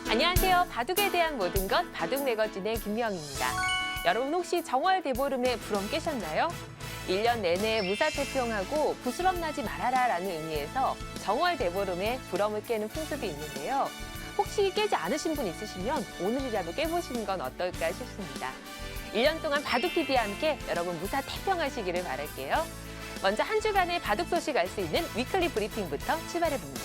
안녕하세요. 바둑에 대한 모든 것 바둑 매거진의 김미영입니다. 여러분 혹시 정월 대보름에 부럼 깨셨나요? 1년 내내 무사태평하고 부스럼 나지 말아라라는 의미에서 정월 대보름에 부럼을 깨는 풍습이 있는데요. 혹시 깨지 않으신 분 있으시면 오늘이라도 깨보시는 건 어떨까 싶습니다. 1년 동안 바둑TV와 함께 여러분 무사태평하시기를 바랄게요. 먼저 한 주간의 바둑 소식 알 수 있는 위클리 브리핑부터 출발해봅니다.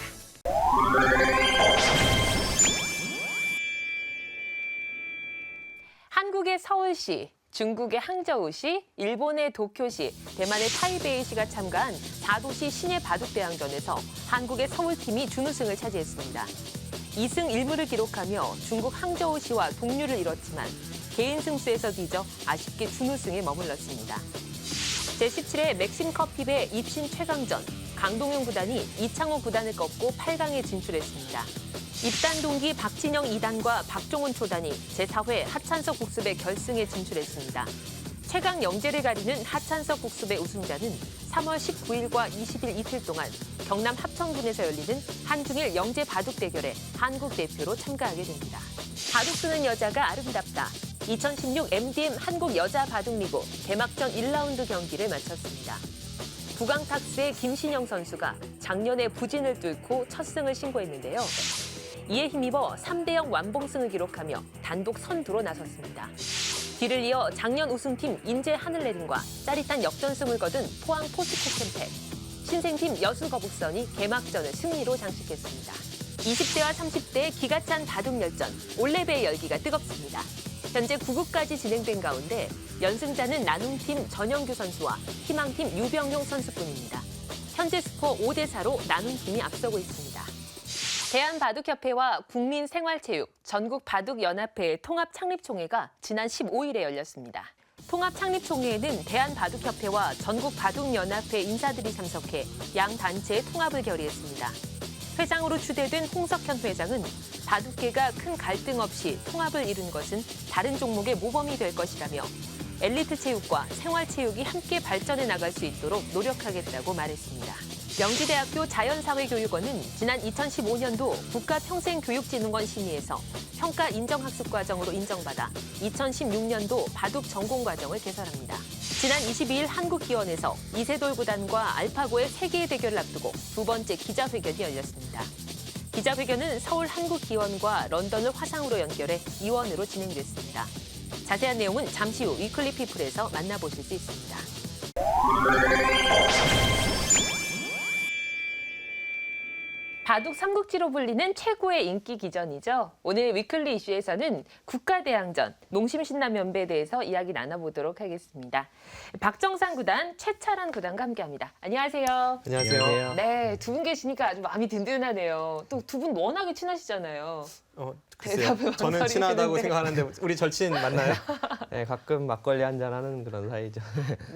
한국의 서울시, 중국의 항저우시, 일본의 도쿄시, 대만의 타이베이시가 참가한 4도시 시내 바둑대항전에서 한국의 서울팀이 준우승을 차지했습니다. 2승 1무를 기록하며 중국 항저우시와 동률을 이뤘지만 개인 승수에서 뒤져 아쉽게 준우승에 머물렀습니다. 제17회 맥심컵힙의 입신 최강전, 강동용 구단이 이창호 구단을 꺾고 8강에 진출했습니다. 입단 동기 박진영 2단과 박종훈 초단이 제4회 하찬석 국습의 결승에 진출했습니다. 최강 영재를 가리는 하찬석 국습의 우승자는 3월 19일과 20일 이틀 동안 경남 합천군에서 열리는 한중일 영재 바둑 대결에 한국 대표로 참가하게 됩니다. 바둑 두는 여자가 아름답다. 2016 MDM 한국 여자 바둑리그 개막전 1라운드 경기를 마쳤습니다. 부강탁스의 김신영 선수가 작년에 부진을 뚫고 첫 승을 신고했는데요. 이에 힘입어 3대0 완봉승을 기록하며 단독 선두로 나섰습니다. 뒤를 이어 작년 우승팀 인제 하늘내림과 짜릿한 역전승을 거둔 포항 포스코캠팩, 신생팀 여수거북선이 개막전을 승리로 장식했습니다. 20대와 30대의 기가 찬 바둑 열전, 올레배의 열기가 뜨겁습니다. 현재 9국까지 진행된 가운데 연승자는 나눔팀 전영규 선수와 희망팀 유병용 선수뿐입니다. 현재 스코어 5대4로 나눔팀이 앞서고 있습니다. 대한바둑협회와 국민생활체육, 전국바둑연합회 통합창립총회가 지난 15일에 열렸습니다. 통합창립총회에는 대한바둑협회와 전국바둑연합회 인사들이 참석해 양 단체의 통합을 결의했습니다. 회장으로 추대된 홍석현 회장은 바둑계가 큰 갈등 없이 통합을 이룬 것은 다른 종목의 모범이 될 것이라며 엘리트 체육과 생활체육이 함께 발전해 나갈 수 있도록 노력하겠다고 말했습니다. 명지대학교 자연사회교육원은 지난 2015년도 국가평생교육진흥원 심의에서 평가 인정학습과정으로 인정받아 2016년도 바둑 전공과정을 개설합니다. 지난 22일 한국기원에서 이세돌 구단과 알파고의 세계의 대결을 앞두고 두 번째 기자회견이 열렸습니다. 기자회견은 서울 한국기원과 런던을 화상으로 연결해 이원으로 진행됐습니다. 자세한 내용은 잠시 후 위클리 피플에서 만나보실 수 있습니다. 바둑 삼국지로 불리는 최고의 인기 기전이죠. 오늘 위클리 이슈에서는 국가대항전, 농심신라면배에 대해서 이야기 나눠보도록 하겠습니다. 박정상 구단, 최철한 구단과 함께합니다. 안녕하세요. 안녕하세요. 네, 두 분 계시니까 아주 마음이 든든하네요. 또 두 분 워낙에 친하시잖아요. 글쎄요. 저는 친하다고 생각하는데 우리 절친 맞나요? 네, 가끔 막걸리 한잔 하는 그런 사이죠.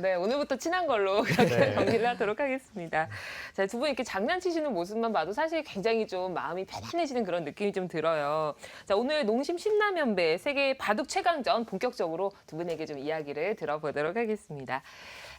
네, 오늘부터 친한 걸로 그렇게 네. 정리를 하도록 하겠습니다. 자, 두 분 이렇게 장난치시는 모습만 봐도 사실 굉장히 좀 마음이 편안해지는 그런 느낌이 좀 들어요. 자, 오늘 농심 신라면배 세계 바둑 최강전 본격적으로 두 분에게 좀 이야기를 들어보도록 하겠습니다.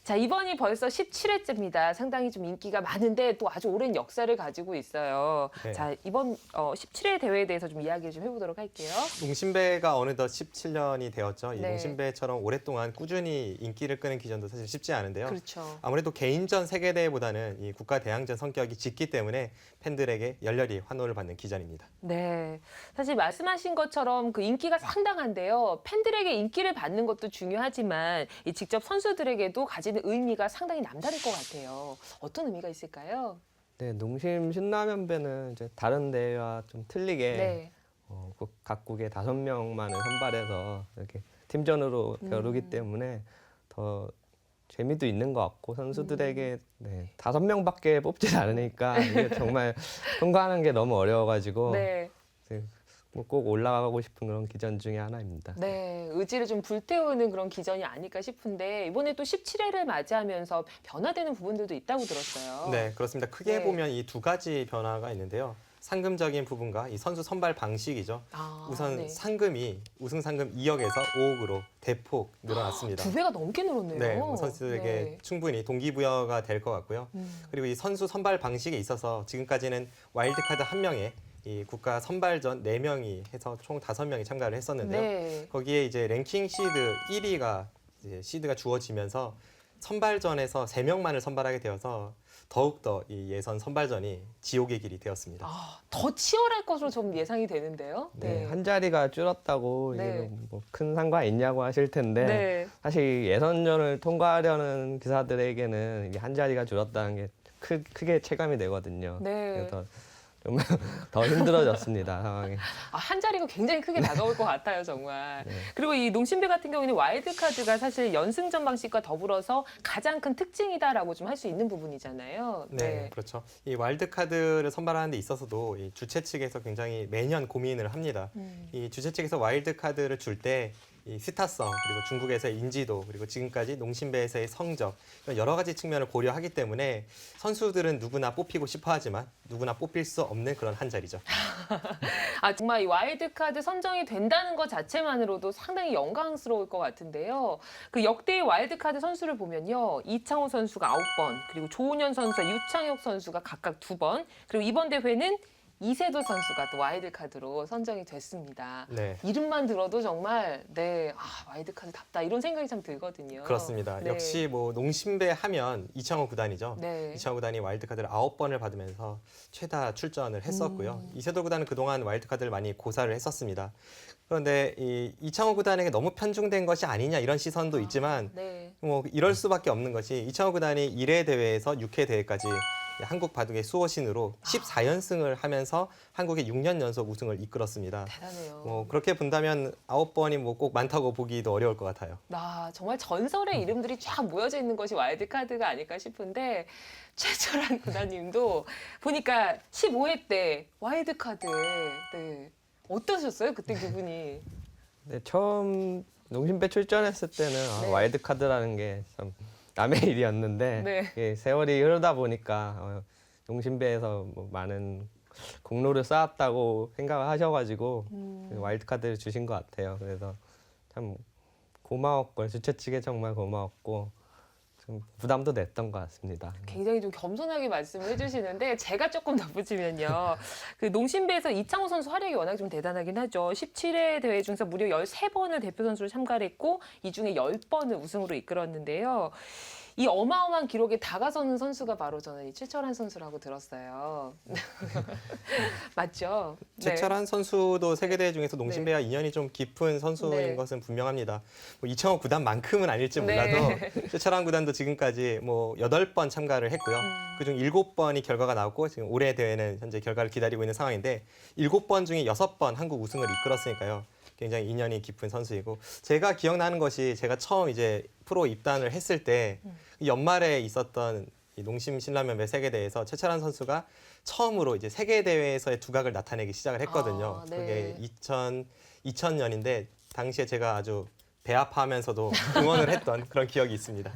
자, 이번이 벌써 17회째입니다. 상당히 좀 인기가 많은데 또 아주 오랜 역사를 가지고 있어요. 네. 자, 이번 17회 대회에 대해서 좀 이야기 좀 해보도록 할게요. 농심배가 어느덧 17년이 되었죠. 이 네. 농심배처럼 오랫동안 꾸준히 인기를 끄는 기전도 사실 쉽지 않은데요. 그렇죠. 아무래도 개인전 세계대회보다는 이 국가대항전 성격이 짙기 때문에 팬들에게 열렬히 환호를 받는 기전입니다. 네, 사실 말씀하신 것처럼 그 인기가 상당한데요. 팬들에게 인기를 받는 것도 중요하지만 이 직접 선수들에게도 가지는 의미가 상당히 남다를 것 같아요. 어떤 의미가 있을까요? 네, 농심 신라면배는 이제 다른 대회와 좀 틀리게 네. 각국에 5명만을 선발해서 이렇게 팀전으로 겨루기 때문에 더 재미도 있는 것 같고 선수들에게 5명밖에 뽑질 않으니까 이게 정말 통과하는 게 너무 어려워가지고 네. 꼭 올라가고 싶은 그런 기전 중에 하나입니다. 네, 의지를 좀 불태우는 그런 기전이 아닐까 싶은데 이번에 또 17회를 맞이하면서 변화되는 부분들도 있다고 들었어요. 네, 그렇습니다. 크게 네. 보면 이 두 가지 변화가 있는데요. 상금적인 부분과 이 선수 선발 방식이죠. 우선 네. 상금이 우승 상금 2억에서 5억으로 대폭 늘어났습니다. 2배가 넘게 늘었네요. 네, 뭐 선수들에게 네. 충분히 동기부여가 될 것 같고요. 그리고 이 선수 선발 방식에 있어서 지금까지는 와일드카드 한 명에 이 국가 선발전 4명이 해서 총 5명이 참가를 했었는데요. 네. 거기에 이제 랭킹 시드 1위가 이제 시드가 주어지면서 선발전에서 3명만을 선발하게 되어서 더욱더 이 예선 선발전이 지옥의 길이 되었습니다. 아, 더 치열할 것으로 좀 예상이 되는데요. 네, 한 자리가 줄었다고 네. 이게 뭐큰 상관 있냐고 하실 텐데 네. 사실 예선전을 통과하려는 기사들에게는 이게 한 자리가 줄었다는 게 크게 체감이 되거든요. 네. 그래서 좀 더 힘들어졌습니다, 상황이. 아, 한 자리가 굉장히 크게 다가올 것 같아요, 정말. 네. 그리고 이 농심배 같은 경우에는 와일드카드가 사실 연승전 방식과 더불어서 가장 큰 특징이다라고 좀 할 수 있는 부분이잖아요. 네, 그렇죠. 이 와일드카드를 선발하는 데 있어서도 이 주최 측에서 굉장히 매년 고민을 합니다. 이 주최 측에서 와일드카드를 줄 때 이 스타성, 그리고 중국에서의 인지도, 그리고 지금까지 농심배에서의 성적, 이런 여러 가지 측면을 고려하기 때문에 선수들은 누구나 뽑히고 싶어 하지만 누구나 뽑힐 수 없는 그런 한 자리죠. 아, 정말 이 와일드카드 선정이 된다는 것 자체만으로도 상당히 영광스러울 것 같은데요. 그 역대의 와일드카드 선수를 보면요. 이창호 선수가 9번, 그리고 조은현 선수와 유창혁 선수가 각각 2번, 그리고 이번 대회는 이세도 선수가 또 와일드카드로 선정이 됐습니다. 네. 이름만 들어도 정말 와일드카드답다 이런 생각이 참 들거든요. 그렇습니다. 네. 역시 뭐 농심배 하면 이창호 구단이죠. 네. 이창호 구단이 와일드카드를 9번을 받으면서 최다 출전을 했었고요. 이세돌 구단은 그동안 와일드카드를 많이 고사를 했었습니다. 그런데 이 이창호 구단에게 너무 편중된 것이 아니냐 이런 시선도 있지만 네. 뭐 이럴 수밖에 없는 것이 이창호 구단이 1회 대회에서 6회 대회까지 한국 바둑의 수호신으로 14연승을 하면서 한국의 6년 연속 우승을 이끌었습니다. 대단해요. 뭐 그렇게 본다면 9번이 뭐 꼭 많다고 보기도 어려울 것 같아요. 정말 전설의 이름들이 쫙 모여져 있는 것이 와일드카드가 아닐까 싶은데 최철한 구단님도 보니까 15회 때 와일드카드에 네. 어떠셨어요? 그때 기분이? 네, 처음 농심배 출전했을 때는 네. 와일드카드라는 게 참 남의 일이었는데 네. 이게 세월이 흐르다 보니까 농심배에서 뭐 많은 공로를 쌓았다고 생각을 하셔가지고 와일드카드를 주신 것 같아요. 그래서 참 고마웠고 주최 측에 정말 고마웠고 좀 부담도 냈던 것 같습니다. 굉장히 좀 겸손하게 말씀을 해주시는데 제가 조금 덧붙이면요. 그 농심배에서 이창호 선수 활약이 워낙 좀 대단하긴 하죠. 17회 대회 중에서 무려 13번을 대표 선수로 참가를 했고 이 중에 10번을 우승으로 이끌었는데요. 이 어마어마한 기록에 다가서는 선수가 바로 저는 이 최철한 선수라고 들었어요. 맞죠? 네. 최철한 선수도 세계대회 중에서 농심배와 인연이 좀 깊은 선수인 네. 것은 분명합니다. 뭐 이창호 구단만큼은 아닐지 몰라도 네. 최철한 구단도 지금까지 뭐 8번 참가를 했고요. 그중 7번이 결과가 나왔고 지금 올해 대회는 현재 결과를 기다리고 있는 상황인데 7번 중에 6번 한국 우승을 이끌었으니까요. 굉장히 인연이 깊은 선수이고 제가 기억나는 것이 제가 처음 이제 프로 입단을 했을 때 연말에 있었던 이 농심 신라면배 세계대회에서 최철한 선수가 처음으로 이제 세계대회에서의 두각을 나타내기 시작을 했거든요. 아, 네. 그게 2000년인데 당시에 제가 아주 배 아파하면서도 응원을 했던 그런 기억이 있습니다.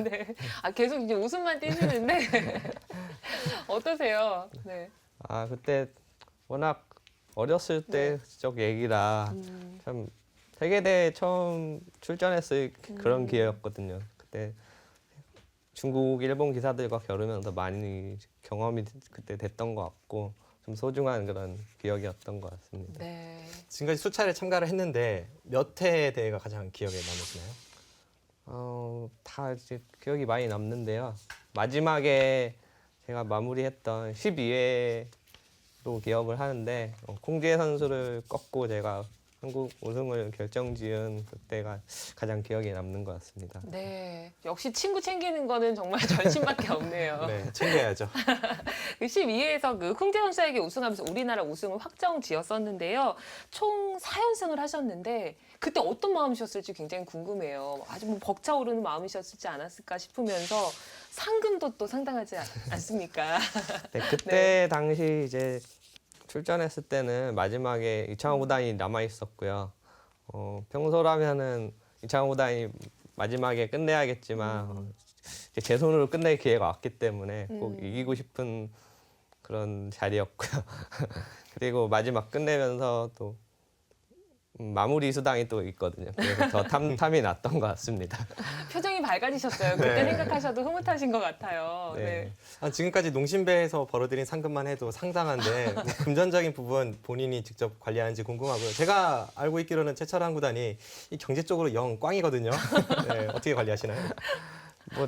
네. 계속 이제 웃음만 띄시는데 어떠세요? 네. 그때 워낙 어렸을 때적 얘기라 참 세계대회 처음 출전했을 그런 기회였거든요. 그때 중국, 일본 기사들과 겨루면서 많이 경험이 그때 됐던 것 같고 좀 소중한 그런 기억이었던 것 같습니다. 네. 지금까지 수차례 참가를 했는데 몇 회 대회가 가장 기억에 남으시나요? 다 이제 기억이 많이 남는데요. 마지막에 제가 마무리했던 12회로 기억을 하는데 콩지혜 선수를 꺾고 제가 한국 우승을 결정지은 그때가 가장 기억에 남는 것 같습니다. 네. 역시 친구 챙기는 거는 정말 절친밖에 없네요. 네, 챙겨야죠. 그 12회에서 그 흥재 선수에게 우승하면서 우리나라 우승을 확정 지었었는데요. 총 4연승을 하셨는데 그때 어떤 마음이셨을지 굉장히 궁금해요. 아주 뭐 벅차오르는 마음이셨을지 않았을까 싶으면서 상금도 또 상당하지 않습니까? 네, 그때 당시 이제 출전했을 때는 마지막에 이창호 구단이 남아 있었고요. 평소라면은 이창호 구단이 마지막에 끝내야겠지만 이제 제 손으로 끝낼 기회가 왔기 때문에 꼭 이기고 싶은 그런 자리였고요. 그리고 마지막 끝내면서 또 마무리 수당이 또 있거든요. 그래서 더 탐이 났던 것 같습니다. 표정이 밝아지셨어요. 그때 네. 생각하셔도 흐뭇하신 것 같아요. 네. 지금까지 농심배에서 벌어들인 상금만 해도 상당한데 뭐 금전적인 부분 본인이 직접 관리하는지 궁금하고요. 제가 알고 있기로는 최철한 구단이 이 경제적으로 영 꽝이거든요. 네, 어떻게 관리하시나요? 뭐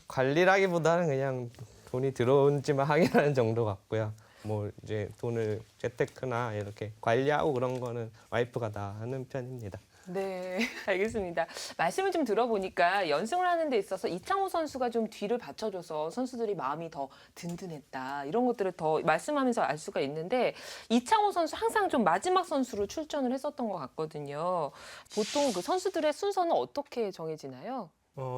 관리라기보다는 그냥 돈이 들어온지만 확인하는 정도 같고요. 뭐 이제 돈을 재테크나 이렇게 관리하고 그런 거는 와이프가 다 하는 편입니다. 네, 알겠습니다. 말씀을 좀 들어보니까 연승을 하는 데 있어서 이창호 선수가 좀 뒤를 받쳐줘서 선수들이 마음이 더 든든했다. 이런 것들을 더 말씀하면서 알 수가 있는데 이창호 선수 항상 좀 마지막 선수로 출전을 했었던 것 같거든요. 보통 그 선수들의 순서는 어떻게 정해지나요?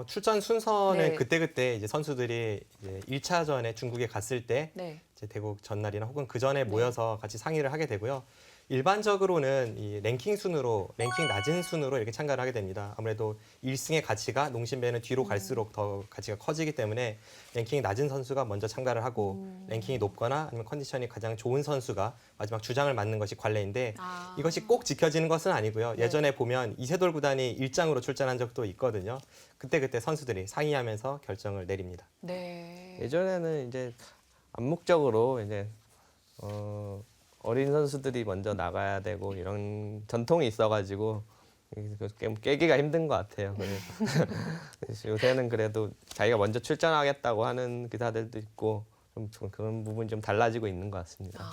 출전 순서는 네. 그때그때 이제 선수들이 이제 1차전에 중국에 갔을 때 네. 이제 대국 전날이나 혹은 그 전에 모여서 같이 상의를 하게 되고요. 일반적으로는 이 랭킹 순으로 랭킹 낮은 순으로 이렇게 참가를 하게 됩니다. 아무래도 1승의 가치가 농심배는 뒤로 갈수록 더 가치가 커지기 때문에 랭킹이 낮은 선수가 먼저 참가를 하고 랭킹이 높거나 아니면 컨디션이 가장 좋은 선수가 마지막 주장을 맡는 것이 관례인데 아. 이것이 꼭 지켜지는 것은 아니고요. 네. 예전에 보면 이세돌 구단이 일장으로 출전한 적도 있거든요. 그때 선수들이 상의하면서 결정을 내립니다. 네. 예전에는 이제 암묵적으로 이제 어린 선수들이 먼저 나가야 되고 이런 전통이 있어가지고 깨기가 힘든 것 같아요. 그래서 요새는 그래도 자기가 먼저 출전하겠다고 하는 기사들도 있고 좀 그런 부분이 좀 달라지고 있는 것 같습니다.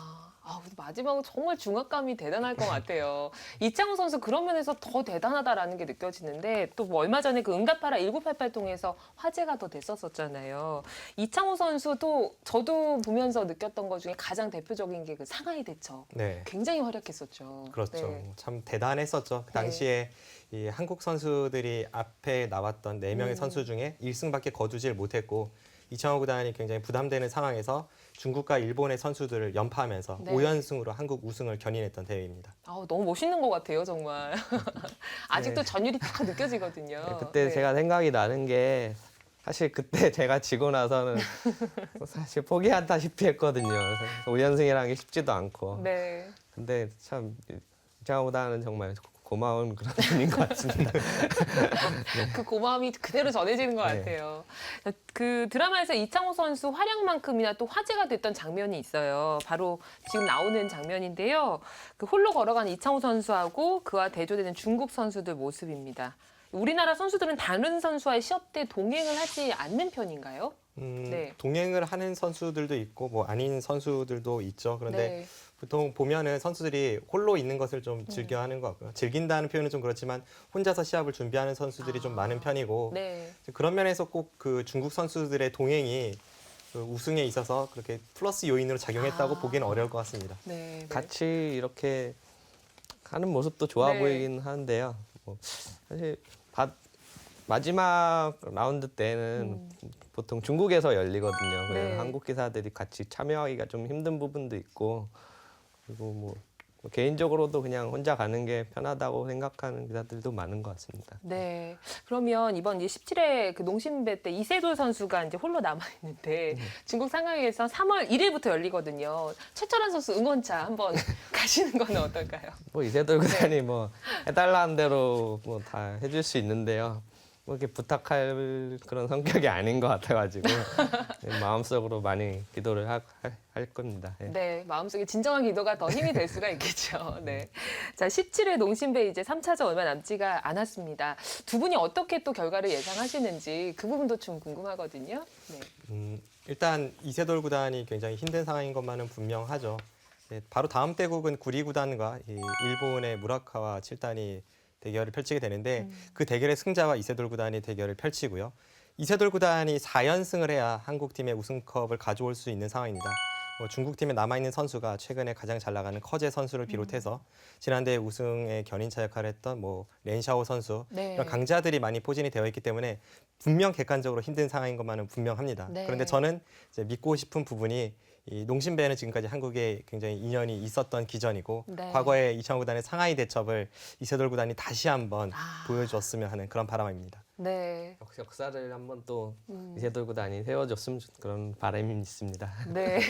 근데 마지막은 정말 중압감이 대단할 것 같아요. 이창호 선수 그런 면에서 더 대단하다라는 게 느껴지는데 또 뭐 얼마 전에 그 응답하라 1988 통해서 화제가 더 됐었잖아요. 이창호 선수도 저도 보면서 느꼈던 것 중에 가장 대표적인 게 그 상하이 대첩. 네. 굉장히 활약했었죠. 그렇죠. 네. 참 대단했었죠. 그 네. 당시에 이 한국 선수들이 앞에 나왔던 4명의 선수 중에 1승밖에 거두질 못했고 이창호 구단이 굉장히 부담되는 상황에서 중국과 일본의 선수들을 연파하면서 네. 5연승으로 한국 우승을 견인했던 대회입니다. 너무 멋있는 것 같아요, 정말. 아직도 네. 전율이 딱 느껴지거든요. 네, 그때 네. 제가 생각이 나는 게 사실 그때 제가 지고 나서는 사실 포기한다시피 했거든요. 5연승이라는 게 쉽지도 않고. 네. 근데 참 이창호보다는 정말 고마운 그런 분인 것 같습니다. 그 고마움이 그대로 전해지는 것 네. 같아요. 그 드라마에서 이창호 선수 활약만큼이나 또 화제가 됐던 장면이 있어요. 바로 지금 나오는 장면인데요. 그 홀로 걸어가는 이창호 선수하고 그와 대조되는 중국 선수들 모습입니다. 우리나라 선수들은 다른 선수와의 시합 때 동행을 하지 않는 편인가요? 네. 동행을 하는 선수들도 있고 뭐 아닌 선수들도 있죠. 그런데 네. 보통 보면은 선수들이 홀로 있는 것을 좀 즐겨하는 것 같고요. 즐긴다는 표현은 좀 그렇지만 혼자서 시합을 준비하는 선수들이 좀 많은 편이고 네. 그런 면에서 꼭 그 중국 선수들의 동행이 그 우승에 있어서 그렇게 플러스 요인으로 작용했다고 보기는 어려울 것 같습니다. 네. 네. 같이 이렇게 하는 모습도 좋아 네. 보이긴 하는데요. 뭐 사실 마지막 라운드 때는 보통 중국에서 열리거든요. 그래서 네. 한국 기사들이 같이 참여하기가 좀 힘든 부분도 있고 그리고 뭐 개인적으로도 그냥 혼자 가는 게 편하다고 생각하는 기사들도 많은 것 같습니다. 네. 그러면 이번 이제 17회 그 농심배 때 이세돌 선수가 이제 홀로 남아 있는데 중국 상하이에서 3월 1일부터 열리거든요. 최철한 선수 응원차 한번 가시는 건 어떨까요? 뭐 이세돌 구단이 뭐 해달라는 대로 뭐 다 해줄 수 있는데요. 뭐 이렇게 부탁할 그런 성격이 아닌 것 같아가지고 마음속으로 많이 기도를 할 겁니다. 예. 네, 마음속에 진정한 기도가 더 힘이 될 수가 있겠죠. 네. 자, 17회 농심배 이제 3차전 얼마 남지가 않았습니다. 두 분이 어떻게 또 결과를 예상하시는지 그 부분도 좀 궁금하거든요. 네. 일단 이세돌 구단이 굉장히 힘든 상황인 것만은 분명하죠. 네, 바로 다음 대국은 구리 구단과 이 일본의 무라카와 7단이 대결을 펼치게 되는데 그 대결의 승자와 이세돌 구단이 대결을 펼치고요. 이세돌 구단이 4연승을 해야 한국팀의 우승컵을 가져올 수 있는 상황입니다. 중국팀에 남아있는 선수가 최근에 가장 잘 나가는 커제 선수를 비롯해서 지난대 우승의 견인차 역할을 했던 뭐 렌샤오 선수 네. 이런 강자들이 많이 포진이 되어 있기 때문에 분명 객관적으로 힘든 상황인 것만은 분명합니다. 네. 그런데 저는 이제 믿고 싶은 부분이 이 농심배는 지금까지 한국에 굉장히 인연이 있었던 기전이고 네. 과거에 이창호 구단의 상하이 대첩을 이세돌 구단이 다시 한번 아. 보여줬으면 하는 그런 바람입니다. 네. 역사를 한번 또 이세돌구단이 세워줬으면 그런 바람이 있습니다. 네.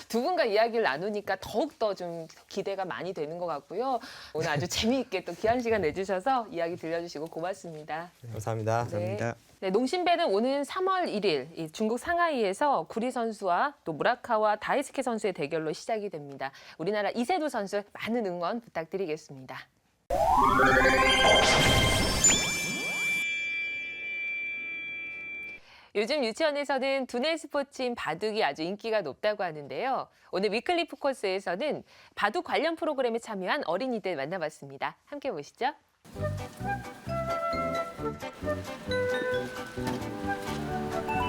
두 분과 이야기를 나누니까 더욱더 좀 기대가 많이 되는 것 같고요. 오늘 아주 재미있게 또 귀한 시간 내주셔서 이야기 들려주시고 고맙습니다. 감사합니다. 감사합니다. 네, 농심배는 오는 3월 1일 이 중국 상하이에서 구리 선수와 또 무라카와 다이스케 선수의 대결로 시작이 됩니다. 우리나라 이세돌 선수 많은 응원 부탁드리겠습니다. 요즘 유치원에서는 두뇌 스포츠인 바둑이 아주 인기가 높다고 하는데요. 오늘 위클리 포커스에서는 바둑 관련 프로그램에 참여한 어린이들 만나봤습니다. 함께 보시죠.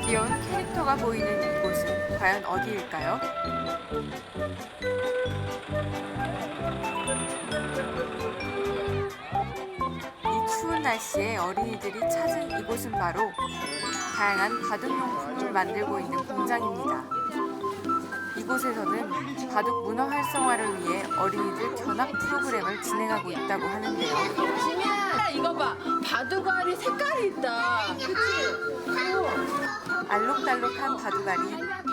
귀여운 캐릭터가 보이는 이곳은 과연 어디일까요? 이 추운 날씨에 어린이들이 찾은 이곳은 바로 다양한 바둑용품을 만들고 있는 공장입니다. 이곳에서는 바둑 문화 활성화를 위해 어린이들 견학 프로그램을 진행하고 있다고 하는데요. 지미야 이거 봐 바둑알이 색깔이 있다 그치? 알록달록한 바둑알이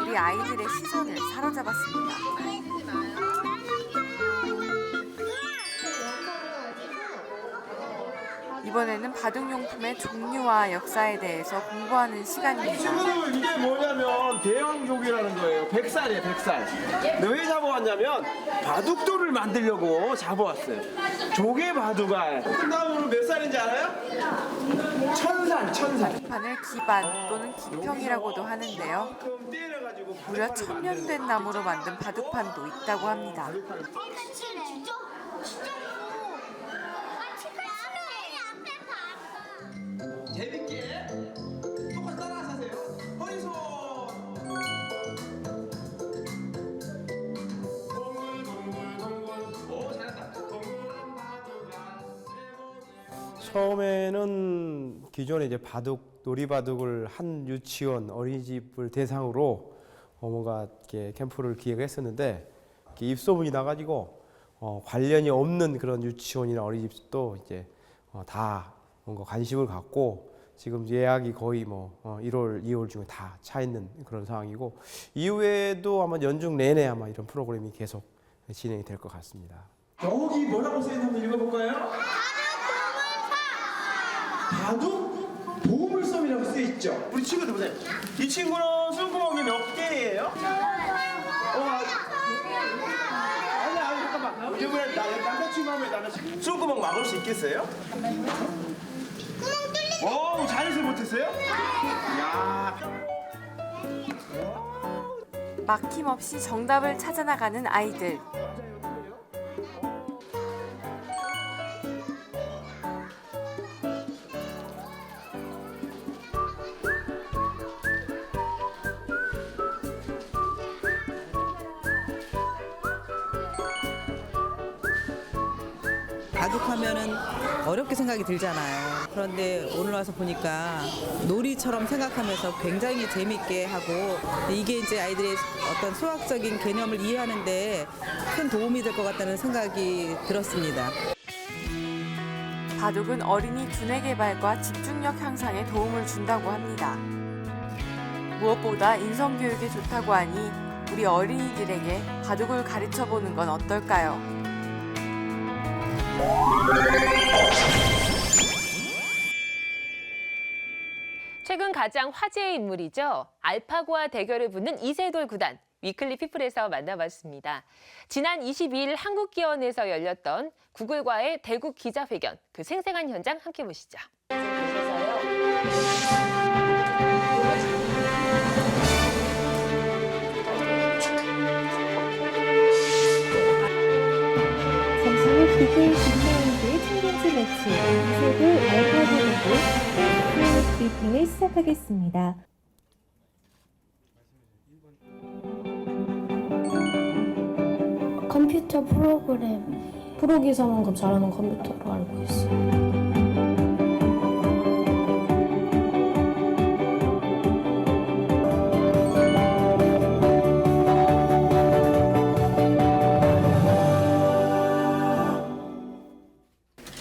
우리 아이들의 시선을 사로잡았습니다. 이번에는 바둑용품의 종류와 역사에 대해서 공부하는 시간입니다. 친구들 이게 뭐냐면 대왕족이라는 거예요. 백살이에요, 백살. 근데 왜 잡아왔냐면 바둑돌을 만들려고 잡아왔어요. 조개 바둑알. 끝나면 몇 살인지 알아요? 천살. 판을 기반 또는 기평이라고도 하는데요. 무려 1000년 된 나무로 만든 바둑판도 있다고 합니다. 재밌게 똑같이 따라서 하세요. 허리손. 오 잘한다. 처음에는 기존에 이제 놀이바둑을 한 유치원 어린이집을 대상으로 뭔가 이렇게 캠프를 기획했었는데 이렇게 입소문이 나가지고 관련이 없는 그런 유치원이나 어린이집도 이제 다 뭔가 관심을 갖고 지금 예약이 거의 1월, 2월 중에 다 차 있는 그런 상황이고 이후에도 아마 연중 내내 아마 이런 프로그램이 계속 진행이 될 것 같습니다. 여기 뭐라고 써있는지 한번 읽어볼까요? 바둑 보물섬이라고 쓰여있죠. 우리 친구들 보세요. 이 친구는 숨구멍이 몇 개예요? 아니 잠깐만. 이번에 남자친구 하면 남자친구 숨구멍 막을 수 있겠어요? 오 잘해서 못했어요? 야. 막힘없이 정답을 찾아나가는 아이들. 바둑하면은 어렵게 생각이 들잖아요. 그런데 오늘 와서 보니까 놀이처럼 생각하면서 굉장히 재밌게 하고 이게 이제 아이들의 어떤 수학적인 개념을 이해하는데 큰 도움이 될 것 같다는 생각이 들었습니다. 바둑은 어린이 두뇌 개발과 집중력 향상에 도움을 준다고 합니다. 무엇보다 인성교육에 좋다고 하니 우리 어린이들에게 바둑을 가르쳐 보는 건 어떨까요? 최근 가장 화제의 인물이죠. 알파고와 대결을 붙는 이세돌 구단. 위클리 피플에서 만나봤습니다. 지난 22일 한국기원에서 열렸던 구글과의 대국 기자회견, 그 생생한 현장 함께 보시죠. 잠시 후 구글 빅마인드의 챌린지 매치 이세돌 알파고 대국 댄스 미팅을 시작하겠습니다. 컴퓨터 프로그램 프로 기사하는 거 잘하는 컴퓨터로 알고 있어요.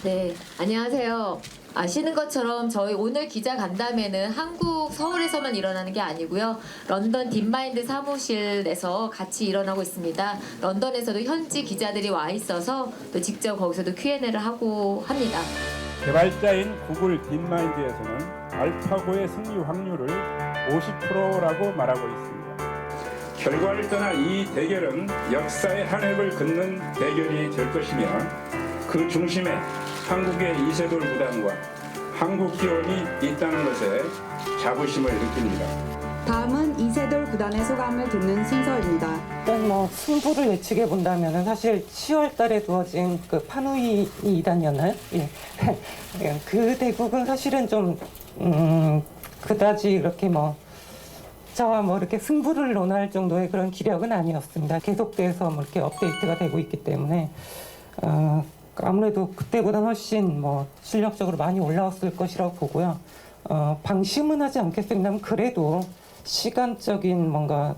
네 안녕하세요 아시는 것처럼 저희 오늘 기자 간담회는 한국 서울에서만 일어나는 게 아니고요. 런던 딥마인드 사무실에서 같이 일어나고 있습니다. 런던에서도 현지 기자들이 와 있어서 또 직접 거기서도 Q&A를 하고 합니다. 개발자인 구글 딥마인드에서는 알파고의 승리 확률을 50%라고 말하고 있습니다. 결과를 떠나 이 대결은 역사의 한 획을 긋는 대결이 될 것이며 그 중심에 한국의 이세돌 구단과 한국 기원이 있다는 것에 자부심을 느낍니다. 다음은 이세돌 구단의 소감을 듣는 순서입니다. 일단 뭐 승부를 외치게 본다면 사실 10월 달에 두어진 그 파누이 2단이었나요? 예. 그 대국은 사실은 좀 그다지 이렇게 뭐 저와 뭐 이렇게 승부를 논할 정도의 그런 기력은 아니었습니다. 계속돼서 뭐 이렇게 업데이트가 되고 있기 때문에 아무래도 그때보다는 훨씬 뭐 실력적으로 많이 올라왔을 것이라고 보고요. 방심은 하지 않겠습니다만 그래도 시간적인 뭔가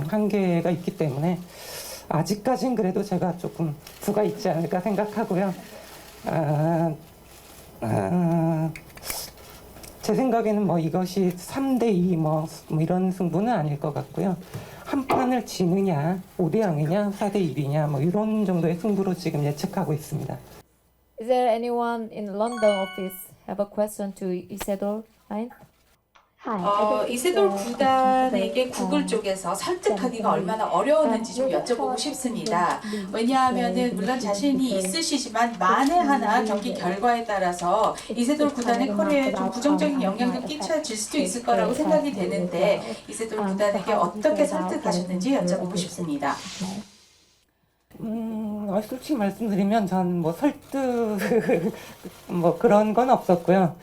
한계가 있기 때문에 아직까진 그래도 제가 조금 부가 있지 않을까 생각하고요. 제 생각에는 뭐 이것이 3대2 뭐 이런 승부는 아닐 것 같고요. 한 판을 지느냐, 5대0이냐, 4대1이냐 뭐 이런 정도의 승부로 지금 예측하고 있습니다. Is there anyone in London office have a question to Isidore? 이세돌 구단에게 구글 쪽에서 설득하기가 얼마나 어려웠는지 좀 여쭤보고 싶습니다. 왜냐하면은 물론 자신이 있으시지만 만에 하나 경기 결과에 따라서 이세돌 구단의 커리어에 좀 부정적인 영향도 끼쳐질 수도 있을 거라고 생각이 되는데 이세돌 구단에게 어떻게 설득하셨는지 여쭤보고 싶습니다. 솔직히 말씀드리면 전 뭐 설득 뭐 그런 건 없었고요.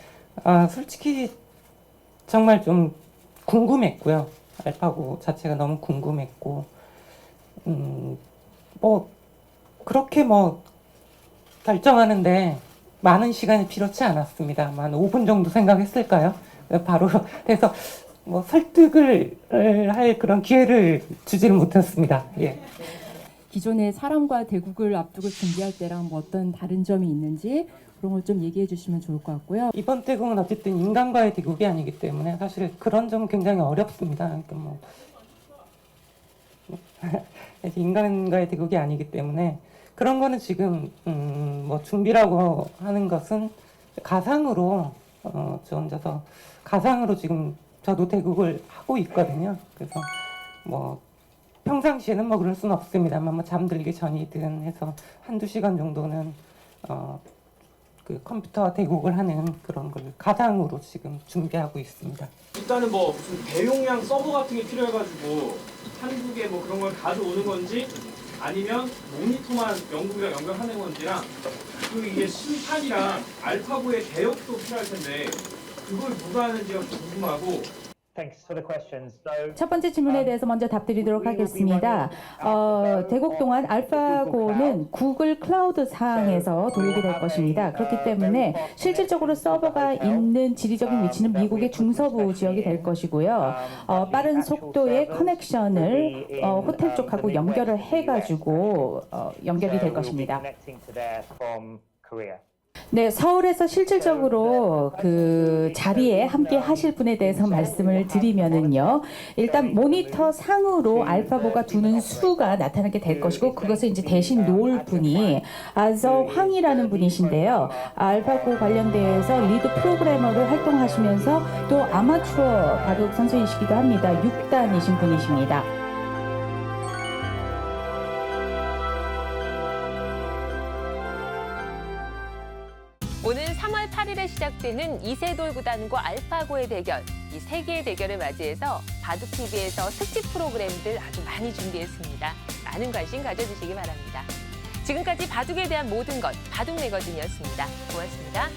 솔직히 정말 좀 궁금했고요. 알파고 자체가 너무 궁금했고, 뭐 그렇게 뭐 결정하는데 많은 시간이 필요치 않았습니다. 한 5분 정도 생각했을까요? 바로 그래서 뭐 설득을 할 그런 기회를 주지를 못했습니다. 예. 기존에 사람과 대국을 앞두고 준비할 때랑 뭐 어떤 다른 점이 있는지 그런 걸 좀 얘기해 주시면 좋을 것 같고요. 이번 대국은 어쨌든 인간과의 대국이 아니기 때문에 사실 그런 점은 굉장히 어렵습니다. 그러니까 뭐 인간과의 대국이 아니기 때문에 그런 거는 지금 뭐 준비라고 하는 것은 가상으로 저 혼자서 가상으로 지금 저도 대국을 하고 있거든요. 그래서 뭐 평상시에는 뭐 그럴 수는 없습니다만 뭐 잠들기 전이든 해서 한두 시간 정도는 그 컴퓨터 대국을 하는 그런 걸 가상으로 지금 준비하고 있습니다. 일단은 뭐 무슨 대용량 서버 같은 게 필요해가지고 한국에 뭐 그런 걸 가져오는 건지 아니면 모니터만 영국이랑 연결하는 건지랑 그리고 이게 심판이랑 알파고의 대역도 필요할 텐데 그걸 누가 하는지가 궁금하고. 첫 번째 질문에 대해서 먼저 답드리도록 하겠습니다. 대국 동안 알파고는 구글 클라우드 상에서 돌리게 될 것입니다. 그렇기 때문에 실질적으로 서버가 있는 지리적인 위치는 미국의 중서부 지역이 될 것이고요. 빠른 속도의 커넥션을 호텔 쪽하고 연결을 해가지고 연결이 될 것입니다. 네, 서울에서 실질적으로 그 자리에 함께 하실 분에 대해서 말씀을 드리면은요. 일단 모니터 상으로 알파고가 두는 수가 나타나게 될 것이고 그것을 이제 대신 놓을 분이 아저 황이라는 분이신데요. 알파고 관련돼서 리드 프로그래머를 활동하시면서 또 아마추어 바둑 선수이시기도 합니다. 6단이신 분이십니다. 오는 3월 8일에 시작되는 이세돌 구단과 알파고의 대결, 이 세 개의 대결을 맞이해서 바둑TV에서 특집 프로그램들 아주 많이 준비했습니다. 많은 관심 가져주시기 바랍니다. 지금까지 바둑에 대한 모든 것, 바둑 매거진이었습니다. 고맙습니다.